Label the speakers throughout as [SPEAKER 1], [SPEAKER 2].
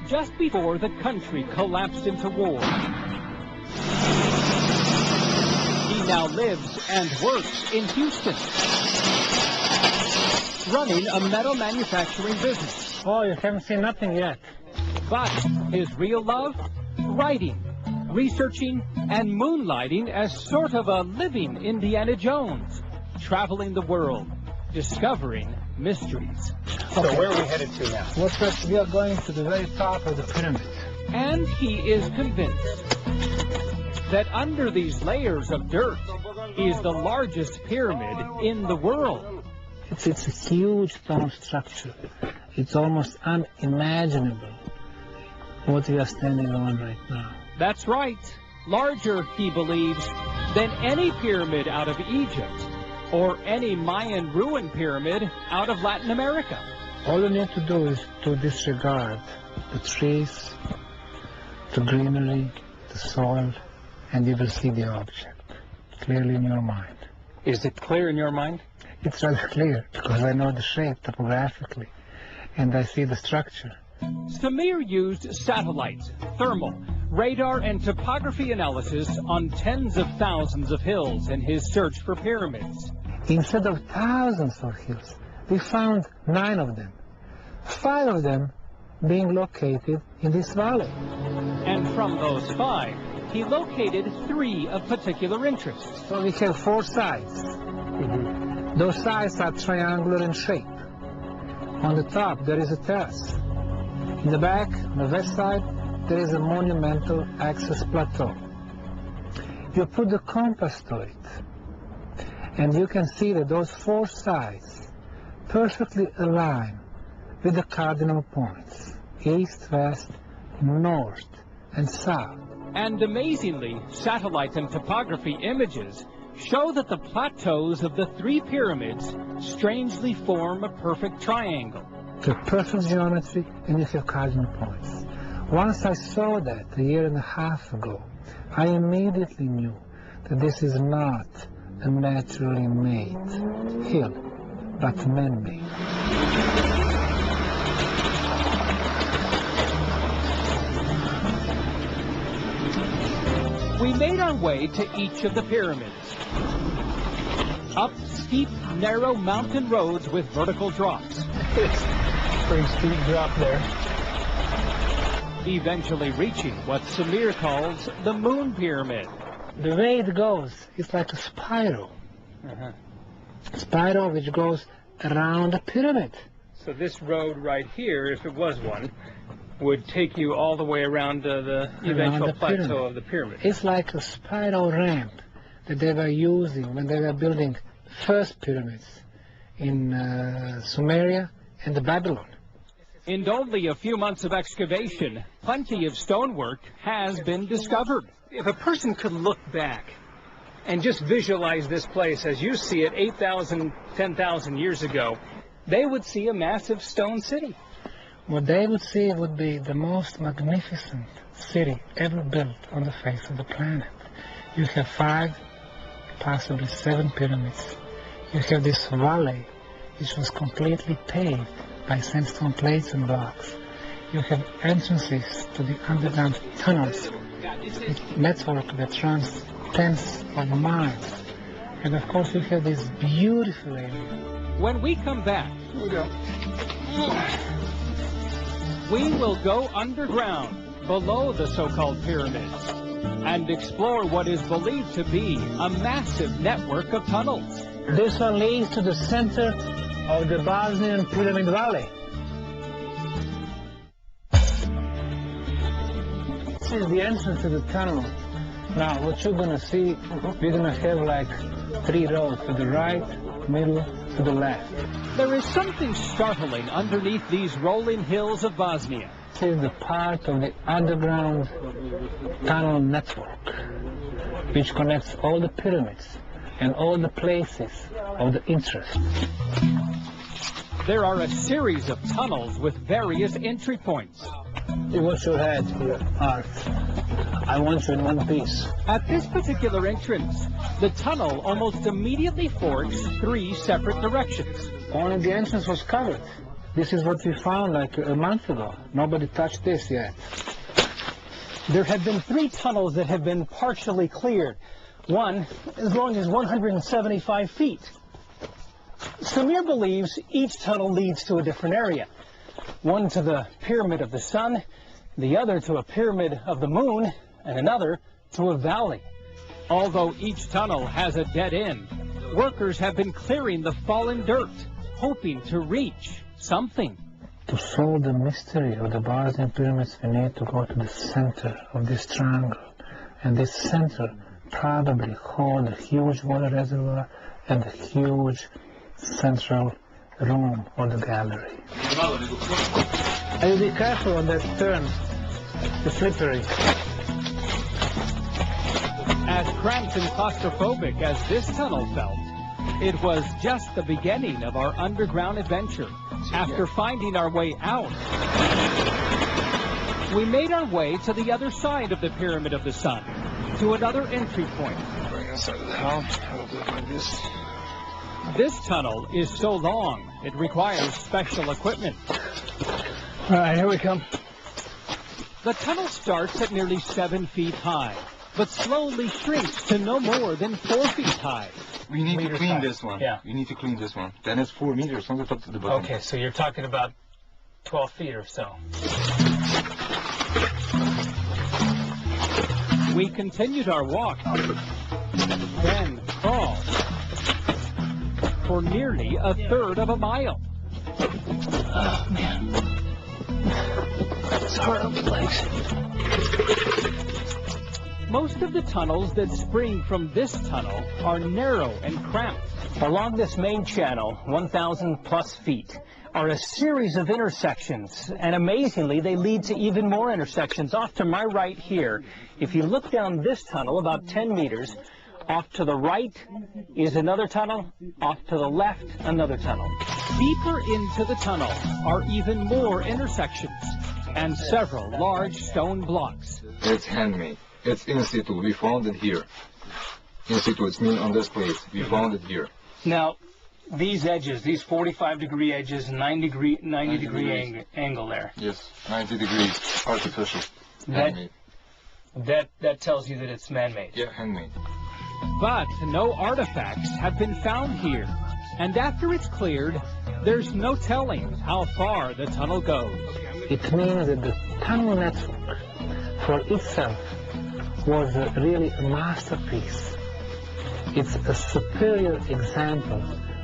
[SPEAKER 1] just before the country collapsed into war. He now lives and works in Houston, running a metal manufacturing business.
[SPEAKER 2] Oh, you haven't seen nothing yet.
[SPEAKER 1] But his real love? Writing, researching, and moonlighting as sort of a living Indiana Jones, traveling the world, discovering mysteries.
[SPEAKER 3] So where are we headed to now?
[SPEAKER 2] We are going to the very top of the pyramid.
[SPEAKER 1] And he is convinced that under these layers of dirt is the largest pyramid in the world.
[SPEAKER 2] It's a huge stone structure. It's almost unimaginable what we are standing on right now.
[SPEAKER 1] That's right. Larger, he believes, than any pyramid out of Egypt or any Mayan ruin pyramid out of Latin America.
[SPEAKER 2] All you need to do is to disregard the trees, the greenery, the soil, and you will see the object clearly in your mind.
[SPEAKER 3] Is it clear in your mind?
[SPEAKER 2] It's rather clear because I know the shape topographically and I see the structure.
[SPEAKER 1] Samir used satellite, thermal, radar, and topography analysis on tens of thousands of hills in his search for pyramids.
[SPEAKER 2] Instead of thousands of hills, we found 9 of them, 5 of them being located in this valley.
[SPEAKER 1] And from those 5, he located 3 of particular interest.
[SPEAKER 2] So we have 4 sides. Those sides are triangular in shape. On the top, there is a terrace. In the back, on the west side, there is a monumental access plateau. You put the compass to it, and you can see that those 4 sides perfectly align with the cardinal points, east, west, north, and south.
[SPEAKER 1] And amazingly, satellite and topography images show that the plateaus of the 3 pyramids strangely form a perfect triangle.
[SPEAKER 2] The perfect geometry, and you have cardinal points. Once I saw that a year and a half ago, I immediately knew that this is not a naturally made hill, but man-made.
[SPEAKER 1] We made our way to each of the pyramids. Up steep, narrow mountain roads with vertical drops.
[SPEAKER 3] It's a pretty steep drop there.
[SPEAKER 1] Eventually reaching what Samir calls the Moon Pyramid.
[SPEAKER 2] The way it goes is like a spiral. Spiral which goes around the pyramid.
[SPEAKER 3] So this road right here, if it was one, would take you all the way around the eventual plateau of the pyramid.
[SPEAKER 2] It's like a spiral ramp that they were using when they were building the first pyramids in Sumeria and Babylon.
[SPEAKER 1] In only a few months of excavation, plenty of stonework has been discovered.
[SPEAKER 3] If a person could look back and just visualize this place as you see it 8,000, 10,000 years ago, they would see a massive stone city.
[SPEAKER 2] What they would see would be the most magnificent city ever built on the face of the planet. You have 5, possibly 7 pyramids. You have this valley, which was completely paved by sandstone plates and blocks. You have entrances to the underground tunnels, with network that runs tens of miles. And of course you have this beautiful area.
[SPEAKER 1] When we come back, we will go underground, below the so-called pyramids, and explore what is believed to be a massive network of tunnels.
[SPEAKER 2] This one leads to the center of the Bosnian Pyramid Valley. This is the entrance to the tunnel. Now, what you're going to see, we're going to have like 3 roads, to the right, middle, to the left.
[SPEAKER 1] There is something startling underneath these rolling hills of Bosnia.
[SPEAKER 2] This is the part of the underground tunnel network, which connects all the pyramids and all the places of the interest.
[SPEAKER 1] There are a series of tunnels with various entry points.
[SPEAKER 2] What you had here, Art, I want you in one piece.
[SPEAKER 1] At this particular entrance, the tunnel almost immediately forks 3 separate directions.
[SPEAKER 2] Only the entrance was covered. This is what we found like a month ago. Nobody touched this yet.
[SPEAKER 3] There have been 3 tunnels that have been partially cleared. One as long as 175 feet. Samir believes each tunnel leads to a different area. One to the Pyramid of the Sun, the other to a Pyramid of the Moon, and another to a valley. Although each tunnel has a dead end, workers have been clearing the fallen dirt, hoping to reach something.
[SPEAKER 2] To solve the mystery of the Bosnian pyramids, we need to go to the center of this triangle. And this center probably holds a huge water reservoir and a huge central room or the gallery. I'll be careful on that turn. It's slippery.
[SPEAKER 3] As cramped and claustrophobic as this tunnel felt, it was just the beginning of our underground adventure. After finding our way out, we made our way to the other side of the Pyramid of the Sun, to another entry point.
[SPEAKER 2] Going inside of the house, I'll do it like this.
[SPEAKER 3] This tunnel is so long, it requires special equipment.
[SPEAKER 2] All right, here we come.
[SPEAKER 3] The tunnel starts at nearly 7 feet high, but slowly shrinks to no more than 4 feet high.
[SPEAKER 4] We need to clean this one.
[SPEAKER 3] Yeah.
[SPEAKER 4] We need to clean this one. Then it's 4 meters from the top to the bottom.
[SPEAKER 3] Okay, so you're talking about 12 feet or so. We continued our walk, then crawled for nearly a third of a mile.
[SPEAKER 2] Oh, man. It's hard on the legs.
[SPEAKER 3] Most of the tunnels that spring from this tunnel are narrow and cramped. Along this main channel, 1,000 plus feet, are a series of intersections, and amazingly, they lead to even more intersections. Off to my right here, if you look down this tunnel about 10 meters, off to the right is another tunnel, off to the left, another tunnel. Deeper into the tunnel are even more intersections and several large stone blocks.
[SPEAKER 4] It's handmade. It's in situ. We found it here. In situ, it's mean on this place. We found it here.
[SPEAKER 3] Now, these edges, these 45-degree edges, 90 degree angle there.
[SPEAKER 4] Yes, 90 degrees, artificial, handmade.
[SPEAKER 3] That tells you that it's man-made.
[SPEAKER 4] Yeah, handmade.
[SPEAKER 3] But no artifacts have been found here. And after it's cleared, there's no telling how far the tunnel goes.
[SPEAKER 2] It means that the tunnel network for itself was really a masterpiece. It's a superior example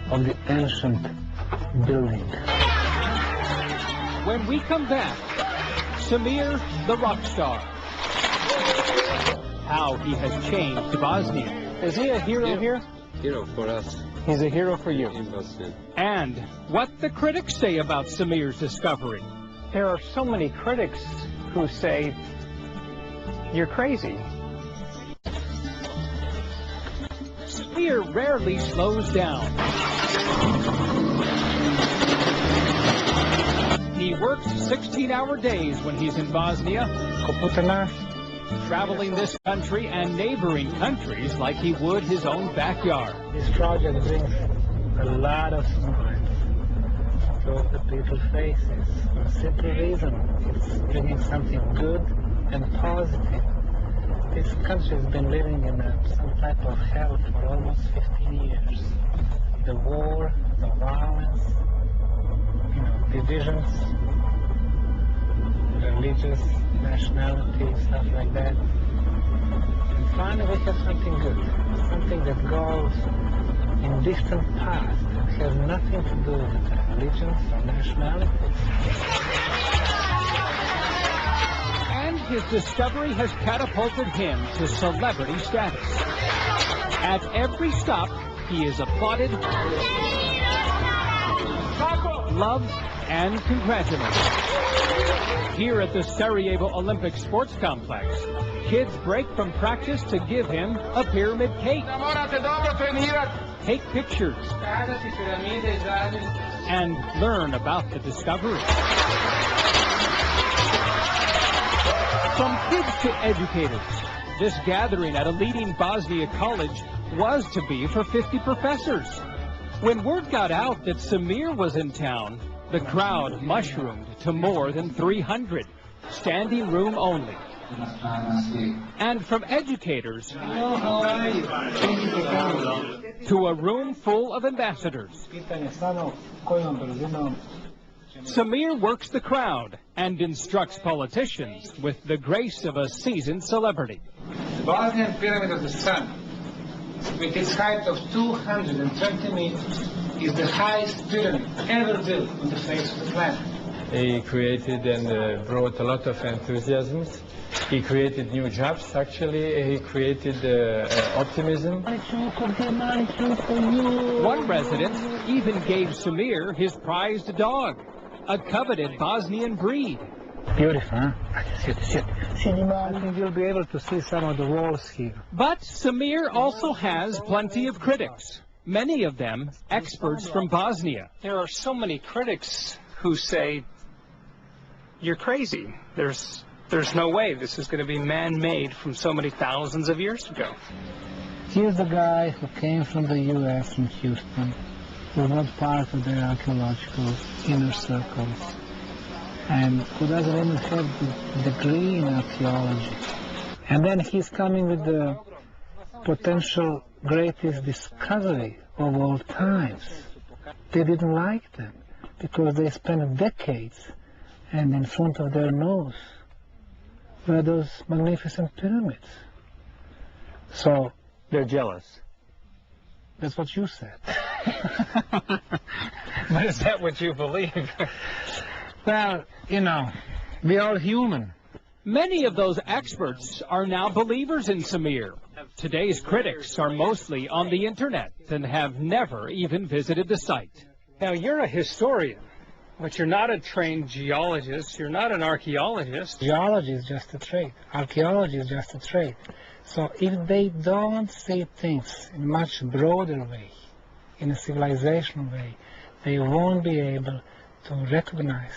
[SPEAKER 2] of the ancient building.
[SPEAKER 3] When we come back, Samir the rock star. How he has changed Bosnia. Is he a hero here?
[SPEAKER 5] Hero for us.
[SPEAKER 3] He's a hero for you.
[SPEAKER 5] In Bosnia.
[SPEAKER 3] And what the critics say about Samir's discovery. There are so many critics who say, you're crazy. Samir rarely slows down. He works 16-hour days when he's in Bosnia, traveling this country and neighboring countries like he would his own backyard.
[SPEAKER 2] This project brings a lot of smiles to the people's faces. For a simple reason, it's bringing something good and positive. This country has been living in some type of hell for almost 15 years. The war, the violence, divisions, religious, nationality, stuff like that. And finally we have something good, something that goes in distant past, that has nothing to do with religions or nationality.
[SPEAKER 3] And his discovery has catapulted him to celebrity status. At every stop, he is applauded, loved, and congratulated. Here at the Sarajevo Olympic Sports Complex, kids break from practice to give him a pyramid cake. Take pictures and learn about the discovery. From kids to educators, this gathering at a leading Bosnia college was to be for 50 professors. When word got out that Samir was in town,
[SPEAKER 1] The crowd mushroomed to more than 300, standing room only. And from educators to a room full of ambassadors. Samir works the crowd and instructs politicians with the grace of a seasoned celebrity.
[SPEAKER 2] The Bosnian Pyramid of the Sun, with its height of 220 meters, is the highest pyramid ever built on the face of the planet.
[SPEAKER 5] He created and brought a lot of enthusiasm. He created new jobs, actually. He created optimism.
[SPEAKER 1] One resident even gave Samir his prized dog, a coveted Bosnian breed.
[SPEAKER 2] Beautiful, huh? I think you'll be able to see some of the walls here.
[SPEAKER 1] But Samir also has plenty of critics, many of them experts from Bosnia.
[SPEAKER 3] There are so many critics who say, you're crazy. There's no way this is going to be man-made from so many thousands of years ago.
[SPEAKER 2] Here's the guy who came from the U.S. from Houston, who was not part of their archaeological inner circles, and who doesn't even have the degree in archaeology. And then he's coming with the potential greatest discovery of all times. They didn't like them because they spent decades, and in front of their nose were those magnificent pyramids. So
[SPEAKER 3] They're jealous.
[SPEAKER 2] that's what you said.
[SPEAKER 3] But is that what you believe?
[SPEAKER 2] Well, you know, we're all human.
[SPEAKER 1] Many of those experts are now believers in Samir. Today's critics are mostly on the internet and have never even visited the site.
[SPEAKER 3] Now, you're a historian, but you're not a trained geologist. You're not an archaeologist.
[SPEAKER 2] Geology is just a trade. Archaeology is just a trade. So if they don't see things in a much broader way, in a civilizational way, they won't be able to recognize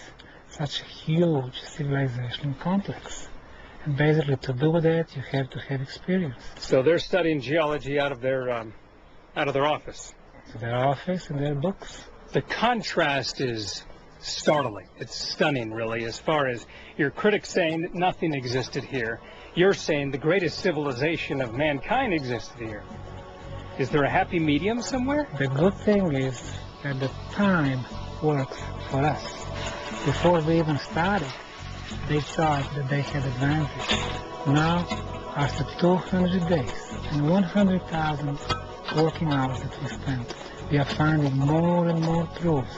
[SPEAKER 2] such a huge civilizational complex. And basically to do that, you have to have experience.
[SPEAKER 3] So they're studying geology out of their office.
[SPEAKER 2] So their office and their books.
[SPEAKER 3] The contrast is startling. It's stunning, really, as far as your critics saying that nothing existed here. You're saying the greatest civilization of mankind existed here. Is there a happy medium somewhere?
[SPEAKER 2] The good thing is that the time works for us. Before we even started, they thought that they had advantage. Now, after 200 days and 100,000 working hours that we spent, we are finding more and more proofs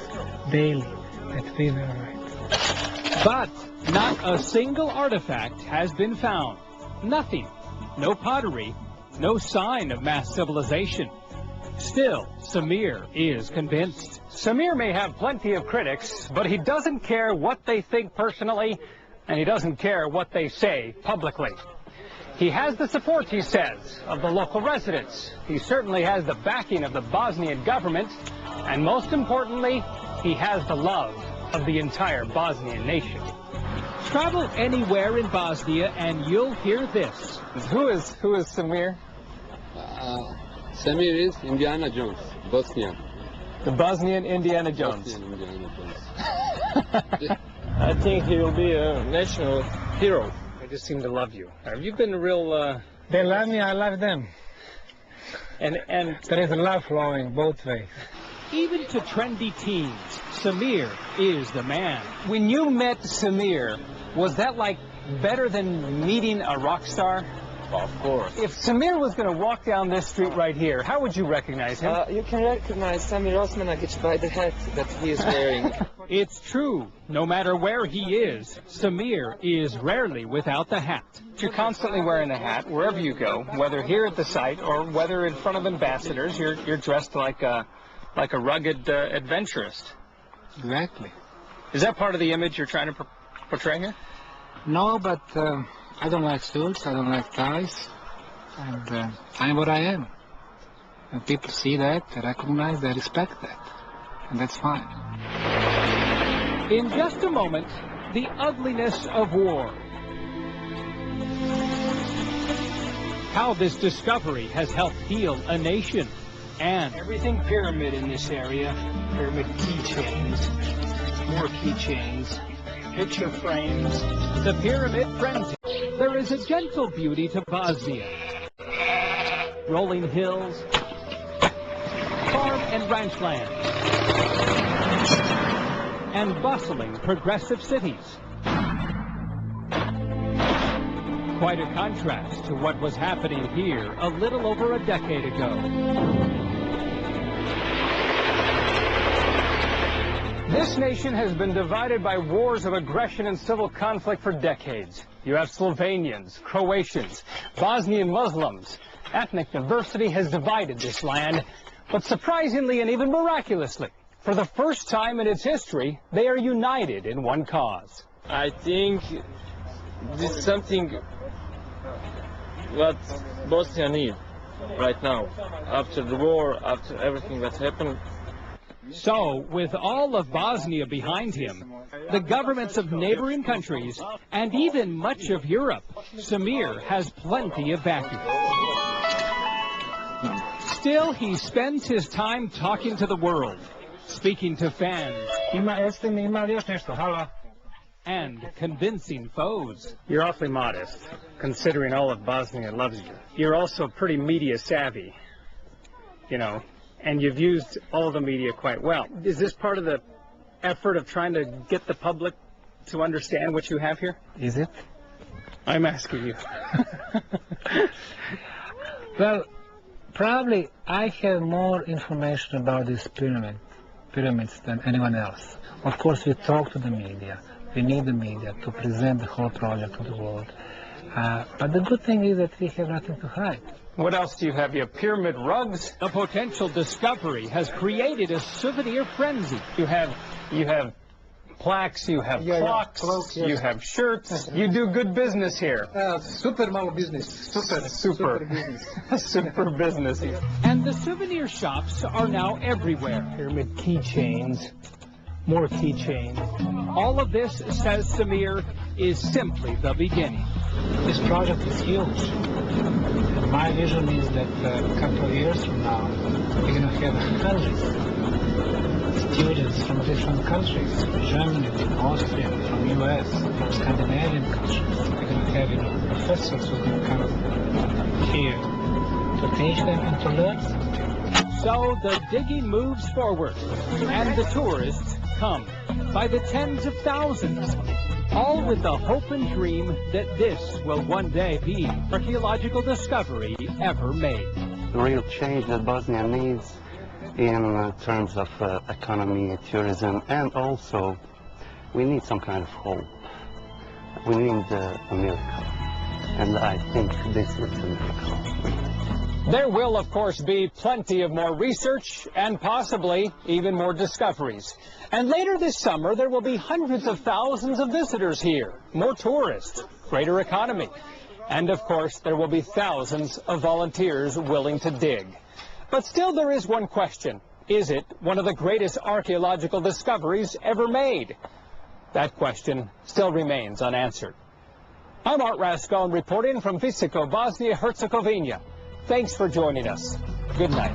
[SPEAKER 2] daily that we were right.
[SPEAKER 1] But not a single artifact has been found. Nothing. No pottery. No sign of mass civilization. Still, Samir is convinced.
[SPEAKER 3] Samir may have plenty of critics, but he doesn't care what they think personally, and he doesn't care what they say publicly. He has the support, he says, of the local residents. He certainly has the backing of the Bosnian government, and most importantly, he has the love of the entire Bosnian nation.
[SPEAKER 1] Travel anywhere in Bosnia and you'll hear this.
[SPEAKER 3] Who is Samir?
[SPEAKER 6] Samir is Indiana Jones, Bosnian.
[SPEAKER 3] The Bosnian Indiana Jones.
[SPEAKER 6] Bosnian Indiana Jones.
[SPEAKER 5] I think he will be a national hero.
[SPEAKER 3] They just seem to love you. Have you been a real...
[SPEAKER 2] They love me, I love them.
[SPEAKER 3] And
[SPEAKER 2] There is love flowing both ways.
[SPEAKER 1] Even to trendy teens, Samir is the man.
[SPEAKER 3] when you met Samir, was that like better than meeting a rock star?
[SPEAKER 6] Of course.
[SPEAKER 3] If Samir was going to walk down this street right here, how would you recognize him?
[SPEAKER 6] You can recognize Samir Osmanagic by the hat that he is wearing.
[SPEAKER 1] It's true. No matter where he is, Samir is rarely without the hat.
[SPEAKER 3] You're constantly wearing the hat wherever you go, whether here at the site or whether in front of ambassadors. You're dressed like a rugged adventurist.
[SPEAKER 2] Exactly.
[SPEAKER 3] Is that part of the image you're trying to portray here?
[SPEAKER 2] No, but I don't like suits, I don't like ties, and I'm what I am. And people see that, they recognize, they respect that, and that's fine.
[SPEAKER 1] In just a moment, the ugliness of war. How this discovery has helped heal a nation. And
[SPEAKER 3] Everything pyramid in this area, pyramid keychains, More keychains, picture frames.
[SPEAKER 1] The pyramid frenzy. There is a gentle beauty to Bosnia. Rolling hills, farm and ranch land, and bustling progressive cities. Quite a contrast to what was happening here a little over a decade ago.
[SPEAKER 3] This nation has been divided by wars of aggression and civil conflict for decades. You have Slovenians, Croatians, Bosnian Muslims. Ethnic diversity has divided this land, but surprisingly and even miraculously, for the first time in its history, they are united in one cause.
[SPEAKER 6] I think this is something what Bosnia needs right now, after the war, after everything that happened.
[SPEAKER 1] So, with all of Bosnia behind him, the governments of neighboring countries, and even much of Europe, Samir has plenty of backing. Still, he spends his time talking to the world, speaking to fans, and convincing foes.
[SPEAKER 3] You're awfully modest, considering all of Bosnia loves you. You're also pretty media savvy, you know, and you've used all the media quite well. Is this part of the effort of trying to get the public to understand what you have here?
[SPEAKER 2] Is it?
[SPEAKER 3] I'm asking you.
[SPEAKER 2] Well, probably I have more information about these pyramids than anyone else. Of course, we talk to the media. We need the media to present the whole project to the world. But the good thing is that we have nothing to hide.
[SPEAKER 3] What else do you have? You have pyramid rugs.
[SPEAKER 1] The potential discovery has created a souvenir frenzy.
[SPEAKER 3] You have plaques, you have clocks,
[SPEAKER 7] clocks, yes.
[SPEAKER 3] you have shirts. You do good business here.
[SPEAKER 7] Super malo business. Super business.
[SPEAKER 3] Super business.
[SPEAKER 1] And the souvenir shops are now everywhere.
[SPEAKER 3] Pyramid keychains, more keychains.
[SPEAKER 1] All of this, says Samir, is simply the beginning.
[SPEAKER 2] This project is huge. And my vision is that a couple of years from now, we're going to have hundreds of students from different countries, from Germany, from Austria, from US, from Scandinavian countries. We're going to have professors who are going to come here to teach them and to learn something.
[SPEAKER 1] So the digging moves forward, and the tourists come by the tens of thousands, all with the hope and dream that this will one day be the archaeological discovery ever made.
[SPEAKER 8] The real change that Bosnia needs in terms of economy, tourism, and also we need some kind of hope. We need a miracle, and I think this is a miracle.
[SPEAKER 3] There will, of course, be plenty of more research and possibly even more discoveries. And later this summer, there will be hundreds of thousands of visitors here, more tourists, greater economy. And, of course, there will be thousands of volunteers willing to dig. But still, there is one question. Is it one of the greatest archaeological discoveries ever made? That question still remains unanswered. I'm Art Rascon reporting from Visoko, Bosnia-Herzegovina. Thanks for joining us. Good night.